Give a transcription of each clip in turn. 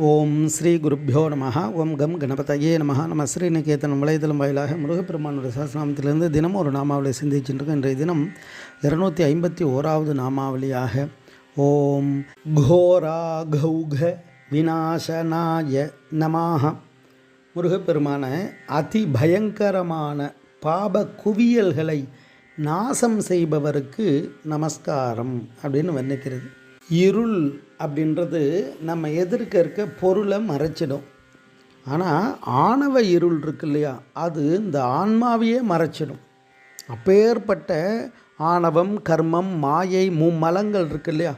ஓம் ஸ்ரீ குருப்பியோ நம. ஓம் கம் கணபதையே நம. நம்ம ஸ்ரீநிகேதன் வலைதளம் வாயிலாக முருகப்பெருமானுடைய சஹஸ்ரநாமத்திலிருந்து தினமும் ஒரு நாமாவளி சிந்திச்சுட்டு இன்றைய தினம் 251வது நாமாவளியாக ஓம் கோரா கௌக விநாசனாய நமாக. முருகப்பெருமான அதி பயங்கரமான பாப குவியல்களை நாசம் செய்பவருக்கு நமஸ்காரம் அப்படின்னு வர்ணிக்கிறது. இருள் அப்படின்றது நம்ம எதிர்க்க இருக்க பொருளை மறைச்சிடும். ஆனால் ஆணவ இருள் இருக்கு இல்லையா, அது இந்த ஆன்மாவையே மறைச்சிடும். அப்பேற்பட்ட ஆணவம், கர்மம், மாயை, மும்மலங்கள் இருக்கு இல்லையா,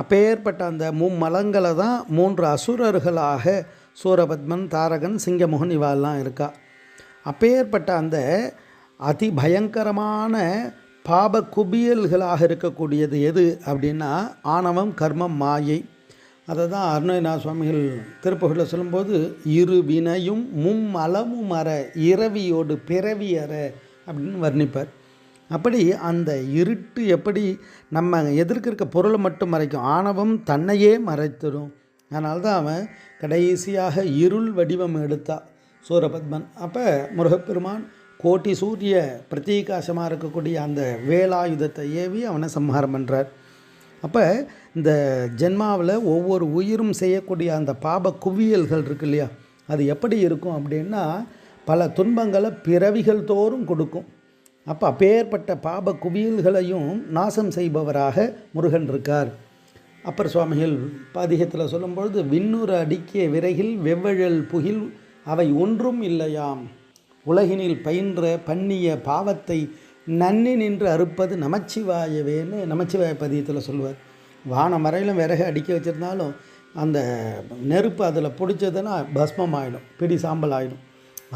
அப்பேற்பட்ட அந்த மும்மலங்களை தான் 3 அசுரர்களாக சூரபத்மன், தாரகன், சிங்கமுகன் இவாளெல்லாம் இருக்கா. அப்பேற்பட்ட அந்த அதி பயங்கரமான பாப குபியல்களாக இருக்கக்கூடியது எது அப்படின்னா ஆணவம், கர்மம், மாயை. அதை தான் அருணகிரிநாத சுவாமிகள் திருப்புகழில் சொல்லும்போது இரு வினையும் மும்மலமும் அற இரவியோடு பிறவி அற அப்படின்னு வர்ணிப்பார். அப்படி அந்த இருட்டு எப்படி நம்ம எதிர்க்க இருக்க பொருளை மட்டும் மறைக்கும், ஆணவம் தன்னையே மறைத்திடும். அதனால தான் அவன் கடைசியாக இருள் வடிவம் எடுத்தா சூரபத்மன். அப்போ முருகப்பெருமான் கோட்டி சூரிய பிரதீகாசமாக இருக்கக்கூடிய அந்த வேலாயுதத்தை ஏவி அவனை சம்ஹாரம் பண்ணுறார். அப்போ இந்த ஜென்மாவில் ஒவ்வொரு உயிரும் செய்யக்கூடிய அந்த பாப குவியல்கள் இருக்கு இல்லையா, அது எப்படி இருக்கும் அப்படின்னா பல துன்பங்களை பிறவிகள் தோறும் கொடுக்கும். அப்போ அப்பேற்பட்ட பாப குவியல்களையும் நாசம் செய்பவராக முருகன் இருக்கார். அப்பர் சுவாமிகள் பதிகத்தில் சொல்லும்பொழுது விண்ணுற அடுக்கிய விரைகில் வெவ்வழல் புகில் அவை ஒன்றும் இல்லையாம், உலகினில் பயின்ற பண்ணிய பாவத்தை நன்னி நின்று அறுப்பது நமச்சிவாயவேன்னு நமச்சிவாய பதியத்தில் சொல்லுவார். வானம் வரையிலும் விறகு அடிக்க வச்சுருந்தாலும் அந்த நெருப்பு அதில் பிடிச்சதுன்னா பஸ்மம் ஆகிடும், பிடி சாம்பல் ஆகிடும்.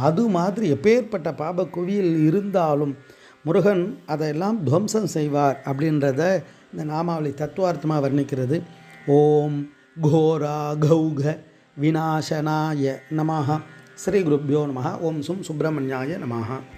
அது மாதிரி எப்பேற்பட்ட பாப குவியல் இருந்தாலும் முருகன் அதையெல்லாம் துவம்சம் செய்வார் அப்படின்றத இந்த நாமாவளி தத்துவார்த்தமாக வர்ணிக்கிறது. ஓம் கோரா கௌக விநாசனாய நமஹ. ஸ்ரீ குருப்பியோ நம. ஓம் சும் சுப்பிரமணியாய நமஹ.